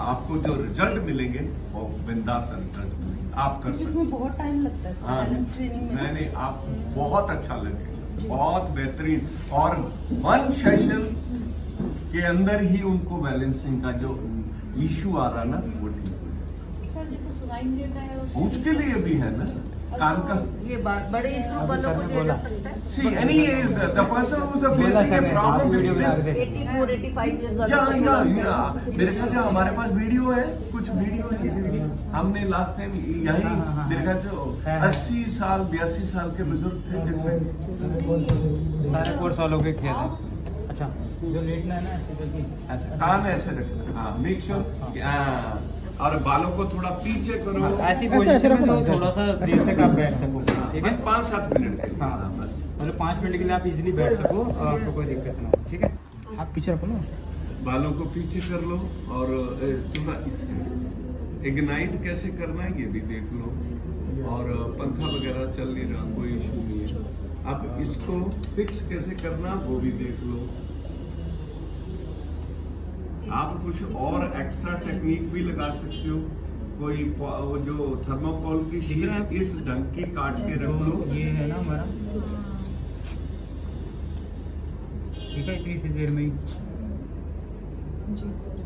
आपको जो रिजल्ट मिलेंगे वो बिंदास रिजल्ट मिलेंगे, आप कर सकते हैं। इसमें बहुत टाइम लगता है बैलेंस ट्रेनिंग में। नहीं, आप बहुत अच्छा लगेगा, बहुत बेहतरीन। और 1 सेशन के अंदर ही उनको बैलेंसिंग का जो इशू आ रहा ना वो ठीक हो जाएगा। उसके लिए भी है ना कान का। ये बड़े इंप्रूव वालों को दिया जा सकता है। See, any the person who is facing a problem with this, 84, 85 years वाले या मेरे ख्याल से हमारे पास वीडियो है, कुछ वीडियो है। हमने लास्ट टाइम यही मेरे ख्याल से 80 साल 82 साल के बुजुर्ग थे जिनमें सारे कोर्स वालों के किया था। अच्छा, जो लेटना है ना ऐसे करके, कान ऐसे रखना, हाँ मेक श्योर। और बालों को थोड़ा पीछे करो, ऐसी पोजीशन में तो थोड़ा सा देर तक आप बैठ सको, ठीक है? बस 5-7 मिनट के लिए। हाँ, मतलब 5 मिनट के लिए आप इजीली बैठ सको और आपको कोई दिक्कत ना हो, ठीक है? आप पीछे रखो ना, बालों को पीछे कर लो और थोड़ा इससे इग्नाइट कैसे करना है ये भी देख लो। और पंखा वगैरह चल नहीं रहा, कोई इशू नहीं है। अब इसको फिक्स कैसे करना वो भी देख लो। आप कुछ और एक्स्ट्रा टेक्निक भी लगा सकते हो, कोई वो जो थर्माकोल की शीट इस ढंग की काट के रख लो। ये है ना हमारा, ठीक है? इतनी सी देर में ही जी सर।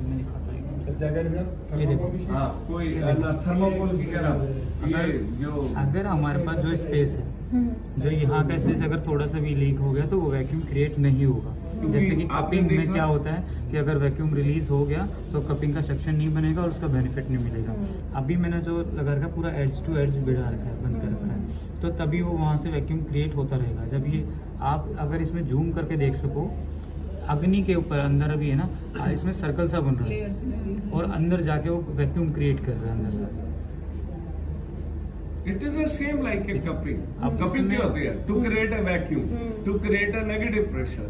मैं दिखाता हूँ। ये देखो, हाँ कोई थर्माकोल की कह रहा ये जो अगर हमारे पास जो स्पेस है, जो यहाँ का स्पेस अगर थोड़ा सा भी लीक हो गया तो वो वैक्यूम क्रिएट नहीं होगा। जैसे कि कपिंग में क्या होता है कि अगर वैक्यूम रिलीज हो गया तो कपिंग का सेक्शन नहीं बनेगा और उसका बेनिफिट नहीं मिलेगा। अभी मैंने जो लगा रखा पूरा एज टू एज बिठा रखा है, बंद कर रखा है, तो तभी वो वहाँ से वैक्यूम क्रिएट होता रहेगा। जब ये आप अगर इसमें जूम करके देख सको, अग्नि के ऊपर अंदर अभी है ना, इसमें सर्कल सा बन रहा है और अंदर जाके वो वैक्यूम क्रिएट कर रहा है अंदर से। It is the same like a cupping. अब Cupping इसमें- क्या होती है? To create a vacuum, to create a negative pressure.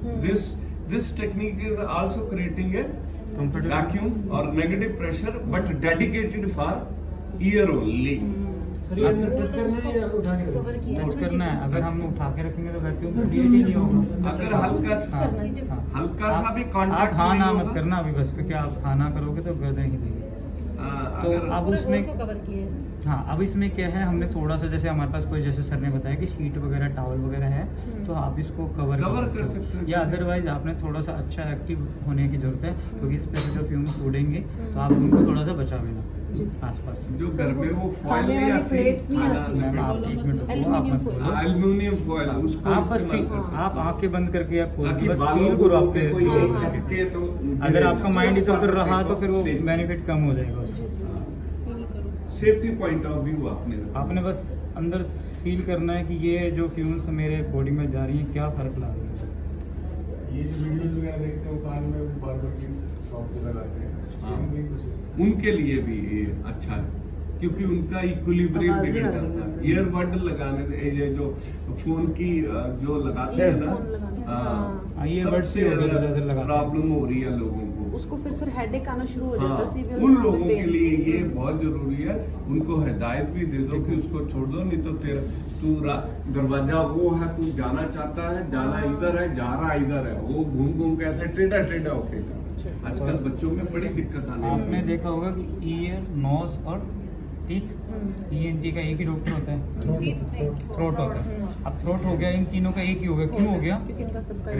This technique is also creating a Comfortable. vacuum or negative pressure, but dedicated for ear only. Touch करना है, अगर हम उठा के रखेंगे तो वैक्यूम क्रिएट ही नहीं होगा। अगर हल्का सा भी आप कांटेक्ट हाँ ना मत करना अभी बस, क्योंकि आप हाँ ना करोगे तो गर्दन हिलेगी। तो अब उसमें कवर किए। हाँ, अब इसमें क्या है, हमने थोड़ा सा जैसे हमारे पास कोई, जैसे सर ने बताया कि शीट वगैरह टॉवल वगैरह है, तो आप इसको कवर कर सकते हो। या अदरवाइज आपने थोड़ा सा अच्छा एक्टिव होने की जरूरत है, क्योंकि इस पे जो फ्यूम्स उड़ेंगे तो आप उनको थोड़ा सा बचा लेना आसपास में। जो घर में वो फॉइल नहीं आती, मैम आप 1 मिनट रुको, आप मत बोलो। एल्यूमिनियम फॉइल उसको आप बस इस्तेमाल कर सकते हो। आप आंखें बंद करके आप ताकि बस बालों feel को करो आपके कोई झटके तो अगर आपका माइंड इधर उधर रहा तो फिर वो बेनिफिट कम हो जाएगा उससे। सेफ्टी पॉइंट ऑफ व्यू आपने बस अंदर फील करना है कि ये जो फ्यूम्स मेरे बॉडी में जा रही हैं क्या फर्क ला रही है। ये जो वीडियोस वगैरह देखते हैं वो कान में बार-बार की शॉप पे लगाते हैं, सेम भी प्रोसेस। उनके लिए भी ये अच्छा है, क्योंकि उनका इक्विलिब्रियम बिगड़ जाता है। ईयरबड लगाने से, ये जो फोन की जो लगाते हैं ना, ईयरबड्स से प्रॉब्लम हो रही है लोगों को, उसको फिर सर हेडेक आना शुरू हो जाता है। सीवियर उन लोगों के लिए ये बहुत जरूरी है। उनको हिदायत भी दे दो कि उसको छोड़ दो, नहीं तो तेरा तू दरवाजा वो है, तू जाना चाहता है, जाना इधर है, जा रहा इधर है, वो घूम घूम के ऐसे टेढ़ा टेढ़ा होके। आजकल बच्चों में बड़ी दिक्कत आने लगी। आपने देखा होगा कि ईयर, नोज और टीथ, ENT का एक ही डॉक्टर होता है, थ्रोट होता है। अब थ्रोट हो गया, इन तीनों का एक ही हो गया। क्यों हो गया? क्योंकि इनका सबका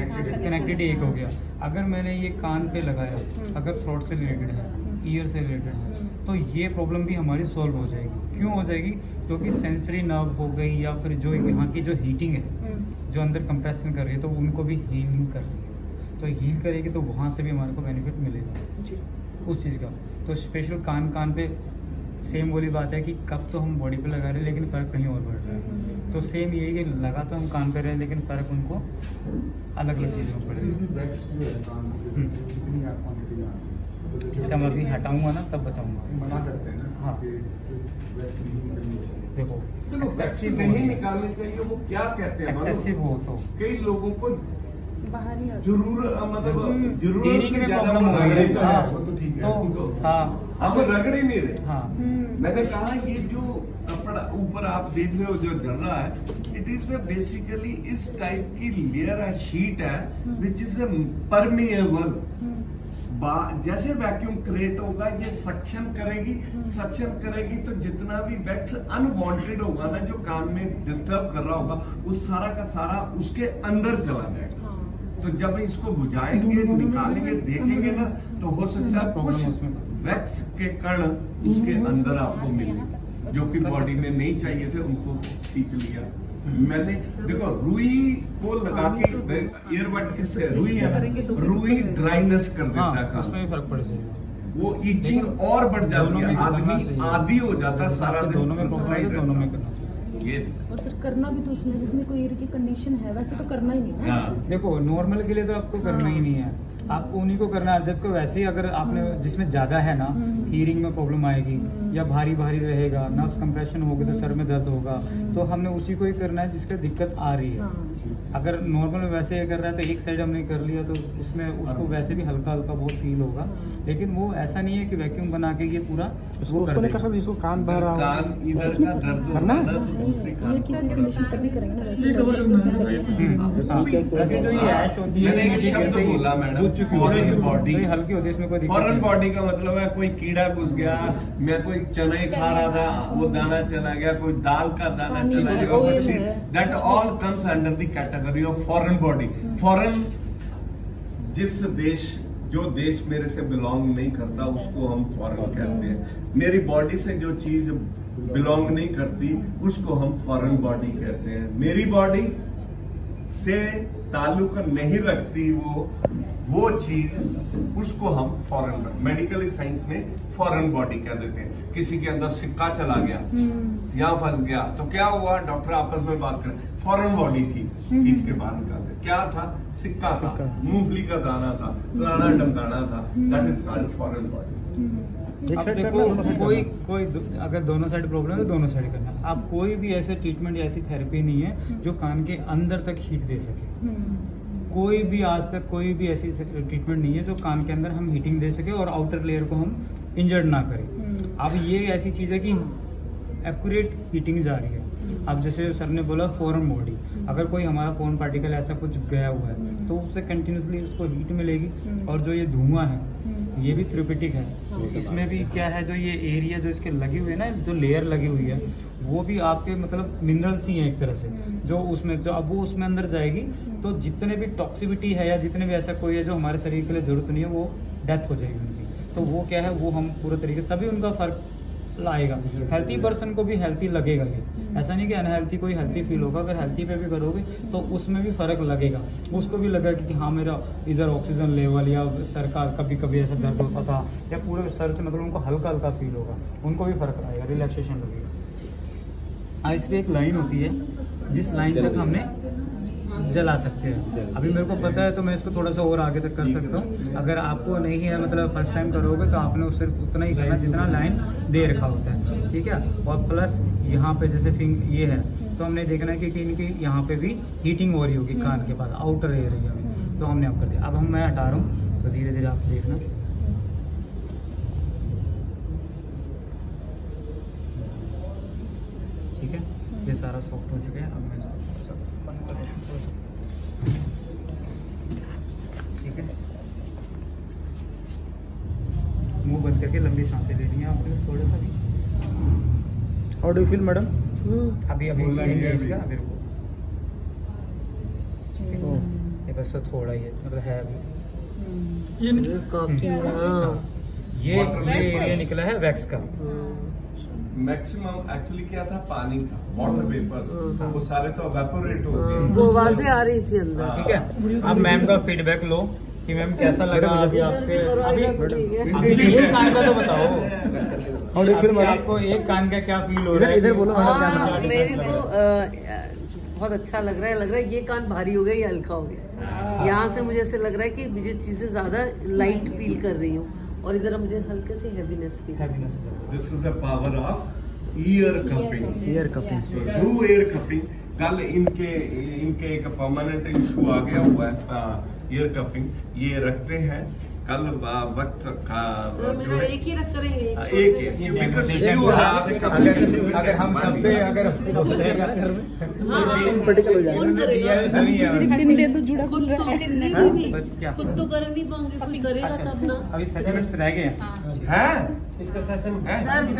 कनेक्टेड एक हो गया। अगर मैंने ये कान पे लगाया, अगर थ्रोट से रिलेटेड है, ईयर से रिलेटेड है, तो ये प्रॉब्लम भी हमारी सॉल्व हो जाएगी। क्यों हो जाएगी? क्योंकि सेंसरी नर्व हो गई या फिर जो यहाँ की जो हीटिंग है, जो अंदर कंप्रेशन कर रही है, तो उनको भी हीलिंग कर रही है। तो हील करेगी तो वहाँ से भी हमारे को बेनिफिट मिलेगा उस चीज़ का। तो स्पेशल कान पे सेम वाली बात है कि कब तो हम बॉडी पे लगा रहे हैं लेकिन फ़र्क कहीं और पड़ रहा है। तो सेम यही कि लगा तो हम कान पे रहे हैं लेकिन फ़र्क उनको अलग अलग चीज़ों में पड़ रहा इसमें बैक्स जो है कान के कितनी क्वांटिटी में आती है, तो है। जैसे इसका मैं अभी हटाऊंगा ना तब बताऊंगा। मना करते हैं ना हाँ। कि वैक्स नहीं करनी चाहिए। देखो एक्सेसिव नहीं निकालने चाहिए। वो क्या कहते हैं, एक्सेसिव हो तो कई लोगों को बाहर नहीं आता। मतलब जरूरत टीनिंग से में ज्यादा प्रॉब्लम हो रगड़े गई। तो है, वो तो ठीक है। तो हाँ, अब रगड़ ही नहीं रहे। हाँ, मैंने कहा ये जो कपड़ा ऊपर आप देख रहे हो जो जल रहा है, इट इज बेसिकली इस टाइप की लेयर है, शीट है, विच इज परमिएबल। जैसे वैक्यूम क्रिएट होगा ये सक्शन करेगी तो जितना भी वैक्स अनवांटेड होगा ना, जो कान में डिस्टर्ब कर रहा होगा, वो सारा का सारा उसके अंदर चला जाएगा। तो जब इसको बुझाएंगे, निकालेंगे, देखेंगे ना, तो हो सकता है कुछ वैक्स के कण उसके अंदर आपको मिले जो कि बॉडी में नहीं चाहिए थे, उनको खींच लिया। मैंने देखो रुई को लगा के ईयरबड किससे, रुई है ना, रुई ड्राइनेस कर देता है कान, उसमें भी फर्क पड़ जाएगा, वो ईचिंग और बढ़ जाती है, आदमी आदी हो जाता है सारा दिन। दोनों में प्रॉब्लम है, दोनों में करना चाहिए। ये और सर करना भी तो उसमें जिसमें कोई ईयर की कंडीशन है वैसे तो करना ही नहीं है। देखो नॉर्मल के लिए तो आपको करना ही नहीं है, आपको उन्हीं को करना है। जबकि वैसे ही अगर आपने जिसमें ज्यादा है ना, हीरिंग में प्रॉब्लम आएगी या भारी भारी रहेगा, नर्व्स कंप्रेशन होगी तो सर में दर्द होगा, तो हमने उसी को ही करना है जिसका दिक्कत आ रही है। अगर नॉर्मल में वैसे कर रहा है तो एक साइड हमने कर लिया तो उसमें उसको वैसे भी हल्का हल्का बहुत फील होगा, लेकिन वो ऐसा नहीं है कि वैक्यूम बना के ये पूरा उसको कर देगा। इसको कान भर रहा कान इधर का दर्द होगा ना, तो दूसरी कान तभी करेंगे ना वैसे जो ये ऐश होती है, मैंने एक शब्द बोला मैडम, फॉरेन बॉडी। तो ये हल्की होती है, इसमें कोई दिक्कत फॉरेन नहीं। बॉडी का मतलब है कोई कीड़ा घुस गया, मैं कोई चना ही खा रहा था, वो दाना चला गया, कोई दाल का दाना चला गया, that all comes under the category of foreign body. Foreign जिस देश, जो देश मेरे से बिलोंग नहीं करता उसको हम फॉरेन कहते हैं। मेरी बॉडी से जो चीज बिलोंग नहीं करती उसको हम फॉरेन बॉडी कहते हैं। मेरी बॉडी से ताल्लुक नहीं रखती वो चीज, उसको हम फॉरेन, मेडिकल साइंस में फॉरेन बॉडी कह देते हैं। किसी के अंदर सिक्का चला गया, यहाँ फंस गया, तो क्या हुआ, डॉक्टर आपस में बात करें, फॉरेन बॉडी थी, खींच के बाहर निकाल दे। क्या था, सिक्का था, मूंगफली का दाना था, फलाना ढमकाना था, that is called foreign body. अब देखो कोई अगर दोनों साइड प्रॉब्लम है तो दोनों साइड करना। आप कोई भी ऐसे ट्रीटमेंट या ऐसी थेरेपी नहीं है जो कान के अंदर तक हीट दे सके। कोई भी आज तक कोई भी ऐसी ट्रीटमेंट नहीं है जो कान के अंदर हम हीटिंग दे सके और आउटर लेयर को हम इंजर्ड ना करें। अब ये ऐसी चीज है कि एक्यूरेट हीटिंग जा रही है। अब जैसे सर ने बोला फॉरेन बॉडी, अगर कोई हमारा फॉरेन पार्टिकल ऐसा कुछ गया हुआ है तो उससे कंटिन्यूसली उसको हीट मिलेगी। और जो ये धुआं है ये भी थेरेपेटिक है, इसमें भी क्या है, जो ये एरिया जो इसके लगी हुई है ना, जो लेयर लगी हुई है वो भी आपके मतलब मिनरल्स ही हैं एक तरह से, जो उसमें जो अब वो उसमें अंदर जाएगी तो जितने भी टॉक्सिसिटी है या जितने भी ऐसा कोई है जो हमारे शरीर के लिए जरूरत नहीं है वो डेथ हो जाएगी उनकी। तो वो क्या है, वो हम पूरे तरीके तभी उनका फर्क लाएगा। हेल्थी पर्सन को भी हेल्थी लगेगा ये, ऐसा नहीं कि अनहेल्थी कोई हेल्थी फील होगा। अगर हेल्थी पे भी करोगे तो उसमें भी फर्क लगेगा, उसको भी लगेगा कि हाँ मेरा इधर ऑक्सीजन लेवल या सर का कभी कभी ऐसा दर्द होता था या पूरे सर से मतलब उनको हल्का हल्का फील होगा, उनको भी फर्क आएगा, रिलैक्सेशन लगेगा। इस पे एक लाइन होती है जिस लाइन तक हमने जला सकते हैं। अभी मेरे को पता है तो मैं इसको थोड़ा सा और आगे तक कर सकता हूँ। अगर आपको नहीं है मतलब फर्स्ट टाइम करोगे तो आपने सिर्फ उतना ही करना जितना लाइन दे रखा होता है, ठीक है। और प्लस यहाँ पे जैसे फिंग ये है तो हमने देखना है कि इनकी यहाँ पे भी हीटिंग हो रही होगी कान के पास, आउटर एरिया में, तो हमने अब कर दिया। अब मैं हटा रहा हूँ तो धीरे धीरे आप देखना, ठीक है। ये सारा सॉफ्ट हो चुका है। अब मैं इसको सब बंद कर देता हूं, ठीक है। मुंह बंद करके लंबी सांसें लेनी है आपने थोड़ा सा भी। How do you feel madam? अभी अभी अभी रुको, ये बस तो थोड़ा ही है, मतलब है अभी ये निकला है वैक्स का। मैक्सिमम एक्चुअली क्या था, पानी था, वाटर वेपर्स, वो सारे तो एवेपोरेट हो गए, वो आवाजें आ रही थी अंदर, ठीक है। अब मैम का फीडबैक लो कि मैम कैसा लगा अभी आपके, अभी एक कान का तो बताओ, आपको एक कान का क्या फील हो रहा है? इधर बोलो। मेरे को बहुत अच्छा लग रहा है, ये कान भारी हो गया, ये हल्का हो गया। यहाँ से मुझे ऐसे लग रहा है कि मुझे चीजें ज्यादा लाइट फील कर रही हूँ और इधर मुझे हल्के से heaviness feel. This is the power of year cupping. Year cupping, through year cupping. कल इनके एक परमानेंट इशू आ गया हुआ है ईयर कपिंग। ये रखते हैं कल वक्त का तो मेरा एक ही रख करेंगे एक ये because negotiation you था। have- अगर हम सब पे अगर हो जाएगा सिंपैथेटिक हो जाएगा। कौन करेगा दिन दे तो जुड़ा खुद खुल तो रहा है नहीं हाँ? नहीं बट क्या? खुद तो कर नहीं पाओगे कोई करेगा तब ना अभी 30 मिनट्स रह गए हैं है इसका सेशन सर